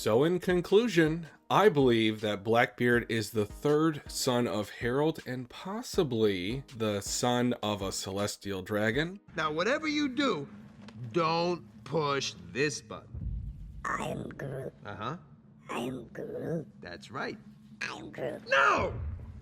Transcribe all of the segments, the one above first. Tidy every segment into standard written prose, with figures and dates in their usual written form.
So in conclusion, I believe that Blackbeard is the third son of Harold and possibly the son of a celestial dragon. Now, whatever you do, don't push this button. I am Groot. Uh-huh. I am Groot. That's right. I am Groot. No!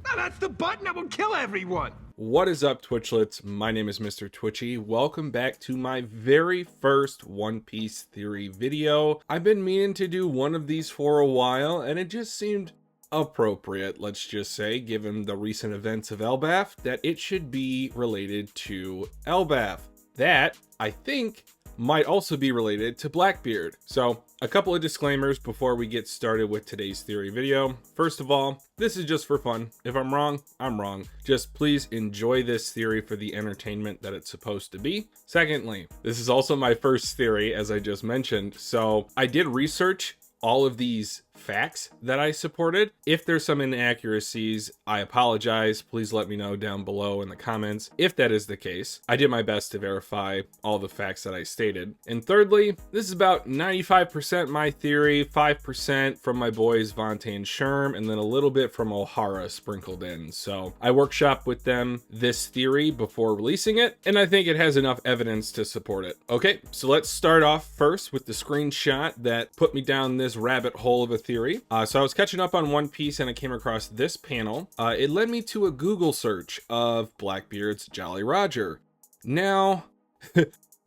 No, that's the button that will kill everyone! What is up, Twitchlets? My name is MrTwitchy. Welcome back to my very first One Piece theory video. I've been meaning to do one of these for a while, and it just seemed appropriate, let's just say, given the recent events of Elbaf, that it should be related to Elbaf. That, I think, might also be related to Blackbeard. So, a couple of disclaimers before we get started with today's theory video. First of all, this is just for fun. If I'm wrong, I'm wrong. Just please enjoy this theory for the entertainment that it's supposed to be. Secondly, this is also my first theory, as I just mentioned, so I did research all of these facts that I supported. If there's some inaccuracies, I apologize. Please let me know down below in the comments if that is the case. I did my best to verify all the facts that I stated. And thirdly, this is about 95% my theory, 5% from my boys Vontae and Sherm, and then a little bit from O'Hara sprinkled in. So I workshopped with them this theory before releasing it, and I think it has enough evidence to support it. Okay, so let's start off first with the screenshot that put me down this rabbit hole of a theory. So I was catching up on One Piece and I came across this panel. It led me to a Google search of Blackbeard's Jolly Roger. Now,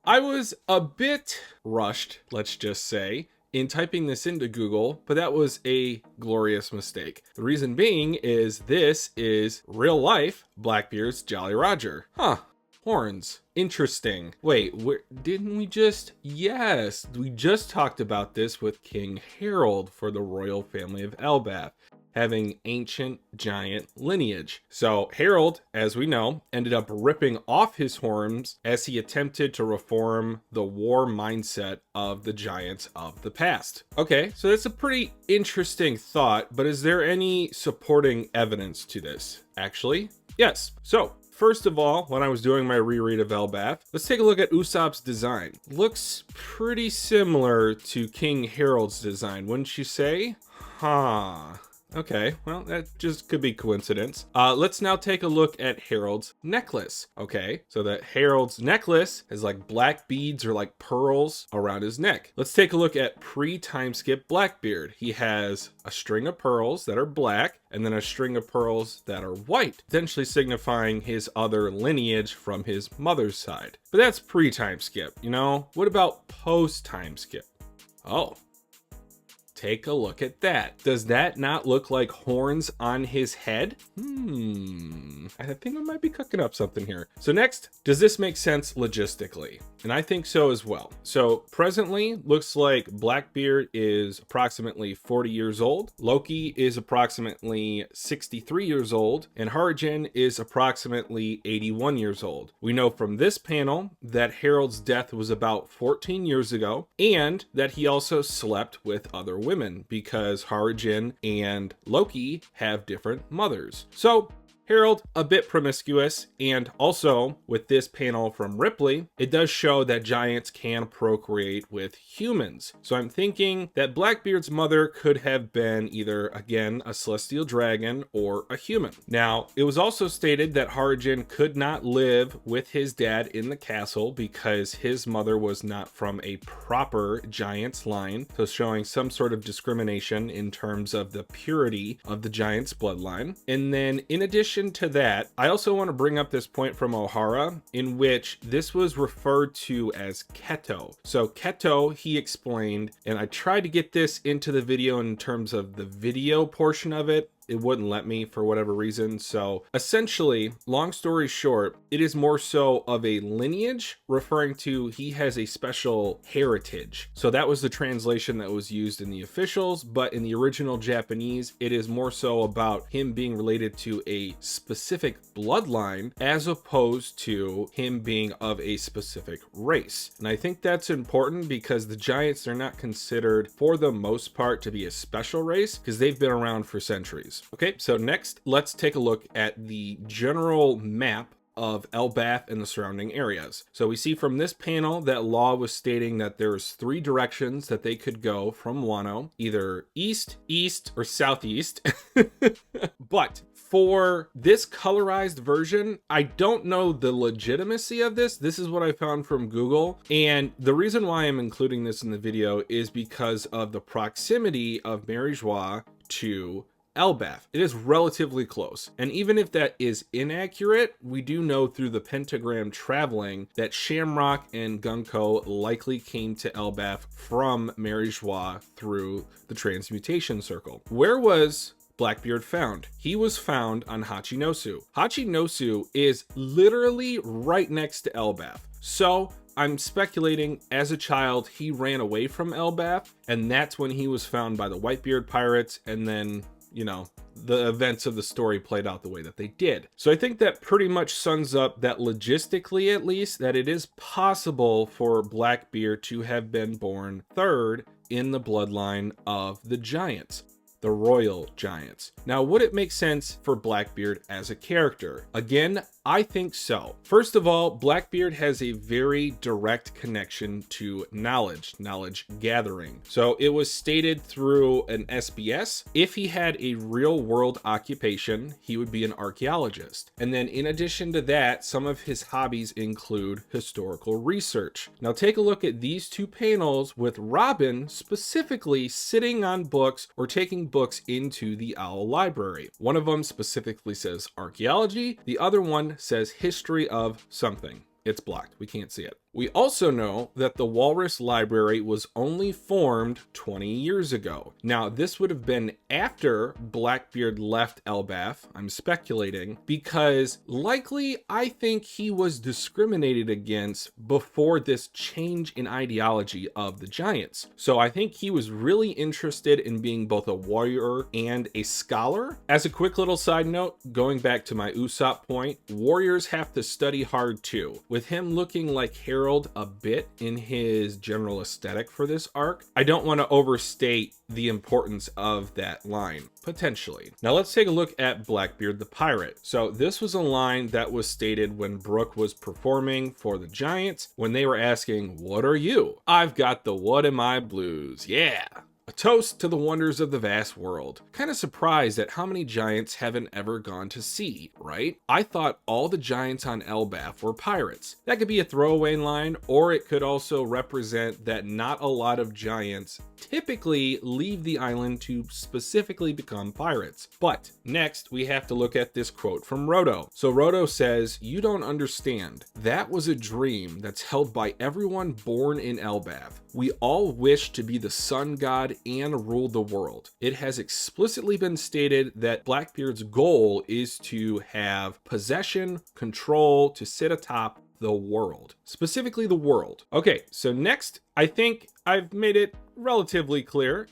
I was a bit rushed, let's just say, in typing this into Google, but that was a glorious mistake. The reason being is this is real life Blackbeard's Jolly Roger. Huh. Horns. Interesting. Wait, didn't we just? Yes, we just talked about this with King Harold for the royal family of Elbaf, having ancient giant lineage. So Harold, as we know, ended up ripping off his horns as he attempted to reform the war mindset of the giants of the past. Okay, so that's a pretty interesting thought, but is there any supporting evidence to this? Actually, yes. So first of all, when I was doing my reread of Elbaf, let's take a look at Usopp's design. Looks pretty similar to King Harold's design, wouldn't you say? Huh. Okay, well, that just could be coincidence. Let's now take a look at Harold's necklace. Okay, so that Harold's necklace has like black beads or like pearls around his neck. Let's take a look at pre-time skip Blackbeard. He has a string of pearls that are black and then a string of pearls that are white, potentially signifying his other lineage from his mother's side. But that's pre-time skip, you know? What about post-time skip? Oh. Take a look at that. Does that not look like horns on his head? I think I might be cooking up something here. So next, does this make sense logistically? And I think so as well. So presently, looks like Blackbeard is approximately 40 years old. Loki is approximately 63 years old. And Harajin is approximately 81 years old. We know from this panel that Harold's death was about 14 years ago, and that he also slept with other women because Harajin and Loki have different mothers. So Harold, a bit promiscuous, and also with this panel from Ripley, it does show that giants can procreate with humans. So I'm thinking that Blackbeard's mother could have been either, again, a celestial dragon or a human. Now, it was also stated that Harajin could not live with his dad in the castle because his mother was not from a proper giant's line, so showing some sort of discrimination in terms of the purity of the giant's bloodline. And then in addition to that, I also want to bring up this point from O'Hara in which this was referred to as Keto. So Keto, he explained, and I tried to get this into the video in terms of the video portion of it. It wouldn't let me for whatever reason. So essentially, long story short, it is more so of a lineage referring to he has a special heritage. So that was the translation that was used in the officials, but in the original Japanese, it is more so about him being related to a specific bloodline as opposed to him being of a specific race. And I think that's important because the giants are not considered for the most part to be a special race because they've been around for centuries. Okay, so next, let's take a look at the general map of Elbaf and the surrounding areas. So we see from this panel that Law was stating that there's 3 directions that they could go from Wano, either east, east, or southeast. But for this colorized version, I don't know the legitimacy of this. This is what I found from Google. And the reason why I'm including this in the video is because of the proximity of Mary Joie to Elbaf. It is relatively close. And even if that is inaccurate, we do know through the pentagram traveling that Shamrock and Gunko likely came to Elbaf from Mary Joie through the transmutation circle. Where was Blackbeard found? He was found on Hachinosu. Hachinosu is literally right next to Elbaf. So I'm speculating as a child, he ran away from Elbaf, and that's when he was found by the Whitebeard pirates, and then, you know, the events of the story played out the way that they did. So I think that pretty much sums up that logistically, at least, that it is possible for Blackbeard to have been born 3rd in the bloodline of the giants, the royal giants. Now, would it make sense for Blackbeard as a character? Again, I think so. First of all, Blackbeard has a very direct connection to knowledge gathering. So it was stated through an SBS. If he had a real world occupation, he would be an archaeologist. And then in addition to that, some of his hobbies include historical research. Now take a look at these 2 panels with Robin specifically sitting on books or taking books into the Owl Library. One of them specifically says archaeology, the other one says history of something. It's blocked. We can't see it. We also know that the Walrus Library was only formed 20 years ago. Now, this would have been after Blackbeard left Elbaf, I'm speculating, because likely I think he was discriminated against before this change in ideology of the giants. So I think he was really interested in being both a warrior and a scholar. As a quick little side note, going back to my Usopp point, warriors have to study hard too. With him looking like Harold a bit in his general aesthetic for this arc, I don't want to overstate the importance of that line, potentially. Now let's take a look at Blackbeard the pirate. So this was a line that was stated when Brooke was performing for the Giants, when they were asking, "What are you?" "I've got the what am I blues, yeah." A toast to the wonders of the vast world. Kind of surprised at how many giants haven't ever gone to sea, right? I thought all the giants on Elbaf were pirates. That could be a throwaway line, or it could also represent that not a lot of giants typically leave the island to specifically become pirates. But next, we have to look at this quote from Roto. So Roto says, "You don't understand. That was a dream that's held by everyone born in Elbaf. We all wish to be the sun god and rule the world. It has explicitly been stated that Blackbeard's goal is to have possession, control, to sit atop the world, specifically the world." Okay, so next, I think I've made it relatively clear,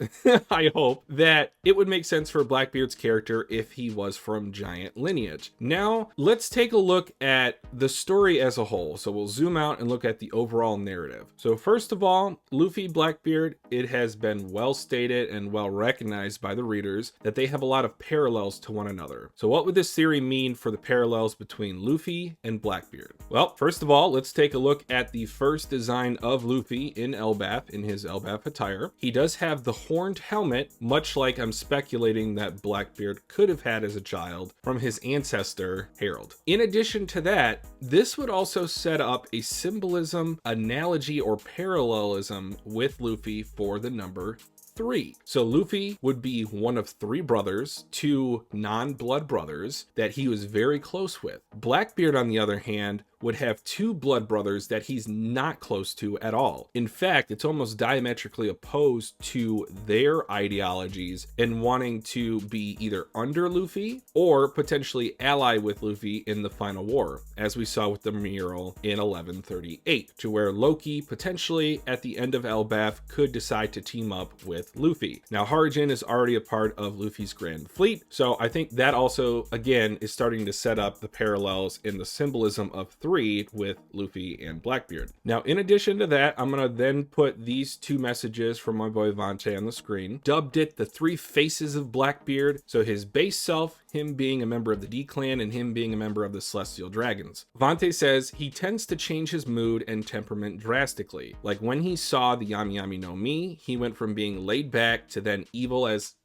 I hope, that it would make sense for Blackbeard's character if he was from giant lineage. Now, let's take a look at the story as a whole. So we'll zoom out and look at the overall narrative. So first of all, Luffy, Blackbeard, it has been well stated and well recognized by the readers that they have a lot of parallels to one another. So what would this theory mean for the parallels between Luffy and Blackbeard? Well, first of all, let's take a look at the first design of Luffy in Elbaf, in his Elbaf attire. He does have the horned helmet, much like I'm speculating that Blackbeard could have had as a child from his ancestor, Harold. In addition to that, this would also set up a symbolism, analogy, or parallelism with Luffy for the number 3. So Luffy would be one of 3 brothers, 2 non-blood brothers that he was very close with. Blackbeard, on the other hand, would have 2 blood brothers that he's not close to at all. In fact, it's almost diametrically opposed to their ideologies in wanting to be either under Luffy or potentially ally with Luffy in the final war, as we saw with the mural in 1138, to where Loki potentially at the end of Elbaf could decide to team up with Luffy. Now, Harajin is already a part of Luffy's Grand Fleet, so I think that also, again, is starting to set up the parallels in the symbolism of 3 3 with Luffy and Blackbeard. Now, in addition to that, I'm going to then put these two messages from my boy Vante on the screen. Dubbed it the 3 faces of Blackbeard. So his base self, him being a member of the D-Clan, and him being a member of the Celestial Dragons. Vante says he tends to change his mood and temperament drastically. Like when he saw the Yami Yami no Mi, he went from being laid back to then evil as,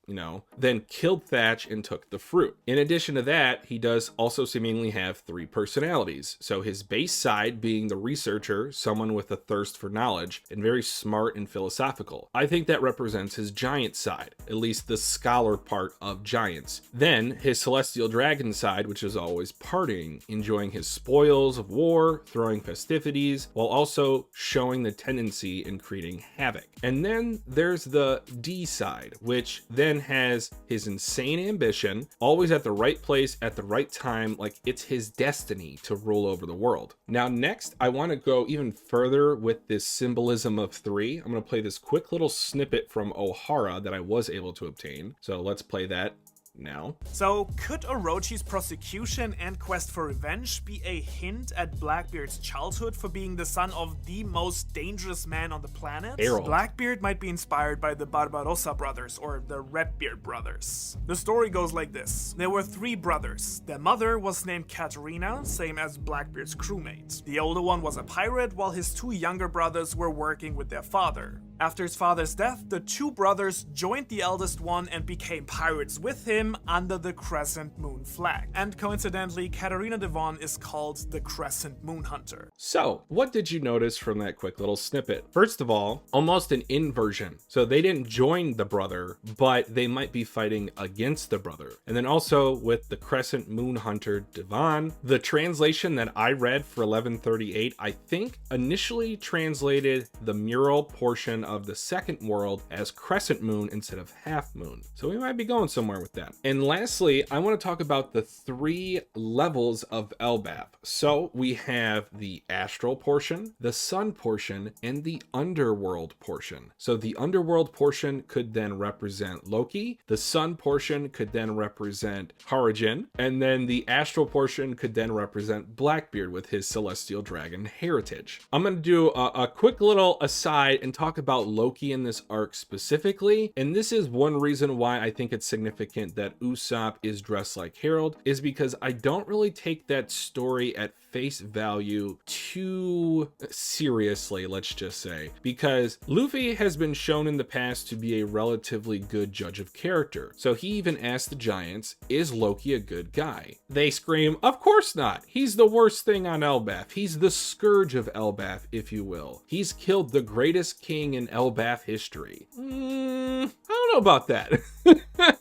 then killed Thatch and took the fruit. In addition to that, he does also seemingly have 3 personalities. So his base side being the researcher, someone with a thirst for knowledge, and very smart and philosophical. I think that represents his giant side, at least the scholar part of giants. Then his celestial dragon side, which is always partying, enjoying his spoils of war, throwing festivities, while also showing the tendency in creating havoc. And then there's the D side, which then has his insane ambition, always at the right place at the right time, like it's his destiny to rule over the world. Now next, I want to go even further with this symbolism of 3. I'm going to play this quick little snippet from Ohara that I was able to obtain. So let's play that now. So could Orochi's prosecution and quest for revenge be a hint at Blackbeard's childhood for being the son of the most dangerous man on the planet? Harold. Blackbeard might be inspired by the Barbarossa brothers or the Redbeard brothers. The story goes like this. There were 3 brothers. Their mother was named Katarina, same as Blackbeard's crewmate. The older one was a pirate, while his 2 younger brothers were working with their father. After his father's death, the 2 brothers joined the eldest one and became pirates with him under the Crescent Moon flag. And coincidentally, Katarina Devon is called the Crescent Moon Hunter. So, what did you notice from that quick little snippet? First of all, almost an inversion. So they didn't join the brother, but they might be fighting against the brother. And then also with the Crescent Moon Hunter Devon, the translation that I read for 1138, I think initially translated the mural portion of the second world as crescent moon instead of half moon. So we might be going somewhere with that. And lastly, I want to talk about the 3 levels of Elbaf. So we have the astral portion, the sun portion, and the underworld portion. So the underworld portion could then represent Loki, the sun portion could then represent Harajin, and then the astral portion could then represent Blackbeard with his celestial dragon heritage. I'm going to do a quick little aside and talk about Loki in this arc specifically, and this is one reason why I think it's significant that Usopp is dressed like Harold, is because I don't really take that story at face value too seriously, let's just say, because Luffy has been shown in the past to be a relatively good judge of character. So he even asked the giants, is Loki a good guy? They scream, of course not. He's the worst thing on Elbaf. He's the scourge of Elbaf, if you will. He's killed the greatest king in Elbaf history. I don't know about that.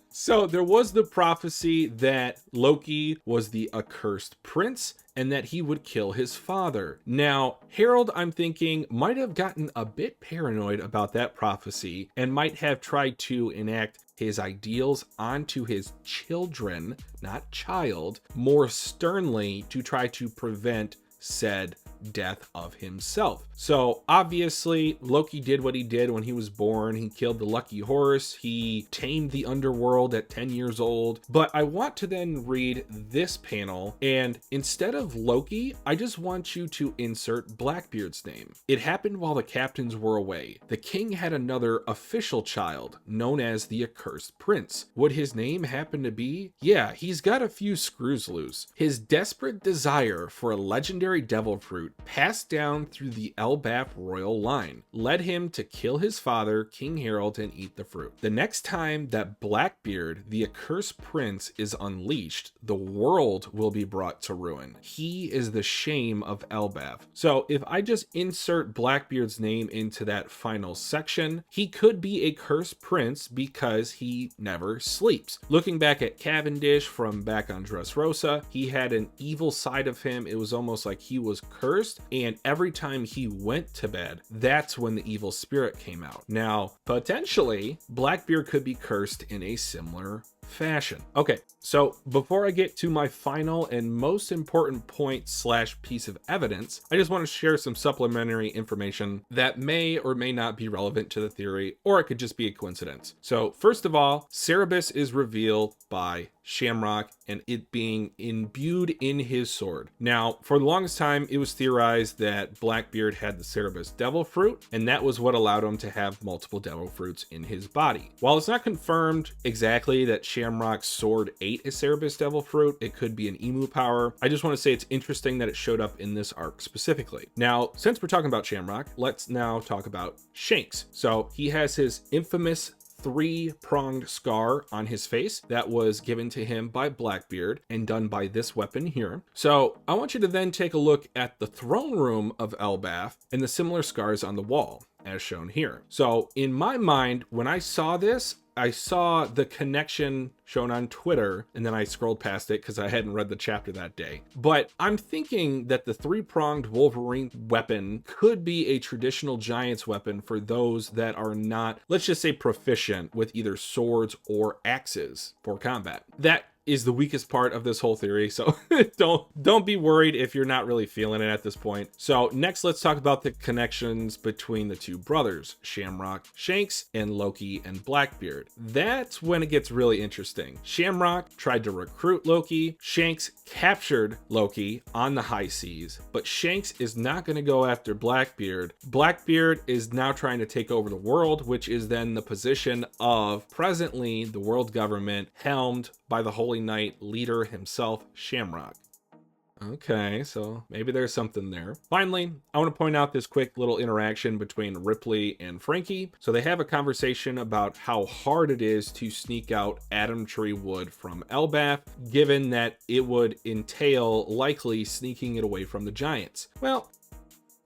So there was the prophecy that Loki was the accursed prince and that he would kill his father. Now, Harold, I'm thinking, might have gotten a bit paranoid about that prophecy and might have tried to enact his ideals onto his children, not child, more sternly to try to prevent said death of himself. So obviously Loki did what he did when he was born. He killed the lucky horse. He tamed the underworld at 10 years old. But I want to then read this panel, and instead of Loki, I just want you to insert Blackbeard's name. It happened while the captains were away. The king had another official child known as the accursed prince. Would his name happen to be? Yeah, he's got a few screws loose. His desperate desire for a legendary devil fruit passed down through the Elbaf royal line led him to kill his father, King Harold, and eat the fruit. The next time that Blackbeard, the accursed prince, is unleashed, the world will be brought to ruin. He is the shame of Elbaf. So if I just insert Blackbeard's name into that final section, he could be a cursed prince because he never sleeps. Looking back at Cavendish from back on Dressrosa, he had an evil side of him. It was almost like he was cursed, and every time he went to bed, that's when the evil spirit came out. Now, potentially, Blackbeard could be cursed in a similar fashion. Okay, so before I get to my final and most important point slash piece of evidence, I just want to share some supplementary information that may or may not be relevant to the theory, or it could just be a coincidence. So first of all, Cerebus is revealed by Shamrock and it being imbued in his sword. Now, for the longest time, it was theorized that Blackbeard had the Cerberus Devil Fruit, and that was what allowed him to have multiple Devil Fruits in his body. While it's not confirmed exactly that Shamrock's sword ate a Cerberus Devil Fruit, it could be an emu power. I just want to say it's interesting that it showed up in this arc specifically. Now, since we're talking about Shamrock, let's now talk about Shanks. So he has his infamous three-pronged scar on his face that was given to him by Blackbeard and done by this weapon here. So I want you to then take a look at the throne room of Elbaf and the similar scars on the wall, as shown here. So in my mind, when I saw this, I saw the connection shown on Twitter, and then I scrolled past it because I hadn't read the chapter that day. But I'm thinking that the three-pronged Wolverine weapon could be a traditional Giant's weapon for those that are not, let's just say, proficient with either swords or axes for combat. That is the weakest part of this whole theory, so don't be worried if you're not really feeling it at this point. So next, let's talk about the connections between the two brothers, Shamrock, Shanks, and Loki and Blackbeard. That's when it gets really interesting. Shamrock tried to recruit Loki, Shanks captured Loki on the high seas, but Shanks is not going to go after Blackbeard. Blackbeard is now trying to take over the world, which is then the position of presently the world government helmed by the Holy Knight leader himself, Shamrock. Okay, so maybe there's something there. Finally, I want to point out this quick little interaction between Ripley and Frankie. So they have a conversation about how hard it is to sneak out Adam Tree wood from Elbaph, given that it would entail likely sneaking it away from the Giants. Well,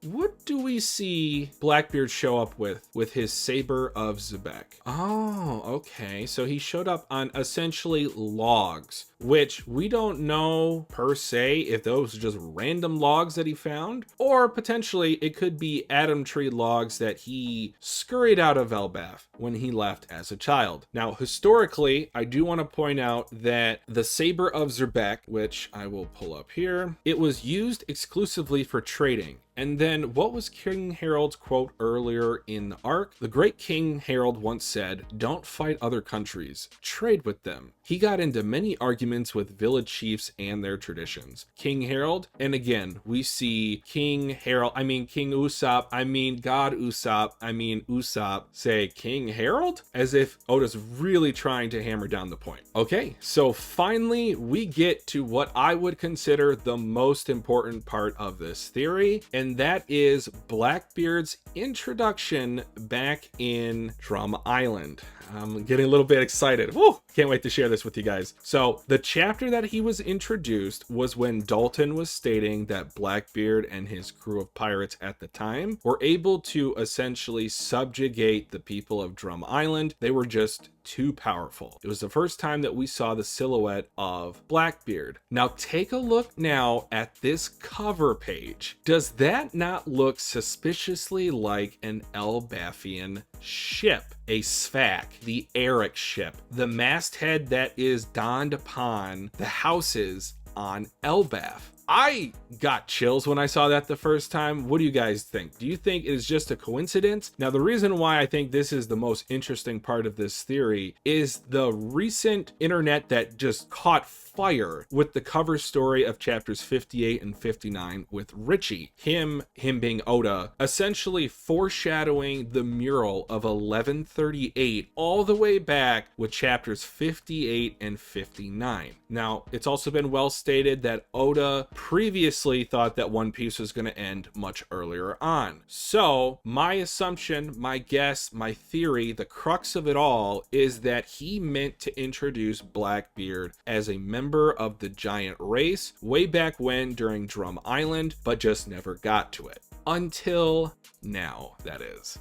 what do we see Blackbeard show up with his Saber of Zebek? Oh, okay. So he showed up on essentially logs, which we don't know per se if those are just random logs that he found, or potentially it could be Adam Tree logs that he scurried out of Elbaph when he left as a child. Now, historically, I do want to point out that the Saber of Zebek, which I will pull up here, it was used exclusively for trading. And then what was King Harold's quote earlier in the arc? The great King Harold once said, "Don't fight other countries, trade with them." He got into many arguments with village chiefs and their traditions. King Harold, and again, we see King Harold, I mean King Usopp, I mean God Usopp, I mean Usopp say King Harold? As if Oda's really trying to hammer down the point. Okay, so finally we get to what I would consider the most important part of this theory, and that is Blackbeard's introduction back in Drum Island. I'm getting a little bit excited. Woo! Can't wait to share this with you guys. So the chapter that he was introduced was when Dalton was stating that Blackbeard and his crew of pirates at the time were able to essentially subjugate the people of Drum Island. They were just too powerful. It was the first time that we saw the silhouette of Blackbeard. Now take a look now at this cover page. Does that not look suspiciously like an Elbaphian ship? A SFAC, the Eric ship, the masthead that is donned upon the houses on Elbaph. I got chills when I saw that the first time. What do you guys think? Do you think it is just a coincidence? Now, the reason why I think this is the most interesting part of this theory is the recent internet that just caught fire with the cover story of chapters 58 and 59 with Richie, him being Oda, essentially foreshadowing the mural of 1138 all the way back with chapters 58 and 59. Now, it's also been well stated that Oda previously thought that One Piece was going to end much earlier on. So my assumption, my guess, my theory, the crux of it all is that he meant to introduce Blackbeard as a member of the giant race way back when during Drum Island, but just never got to it. Until now, that is.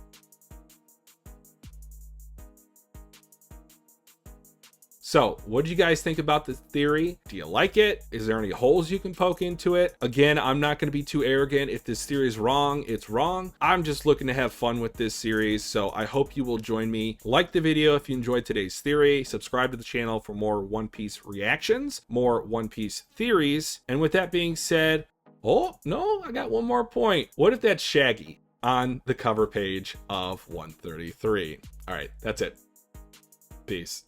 So, what do you guys think about this theory? Do you like it? Is there any holes you can poke into it? Again, I'm not going to be too arrogant. If this theory is wrong, it's wrong. I'm just looking to have fun with this series, so I hope you will join me. Like the video if you enjoyed today's theory. Subscribe to the channel for more One Piece reactions, more One Piece theories. And with that being said, oh, no, I got one more point. What if that's Shaggy on the cover page of 133? All right, that's it. Peace.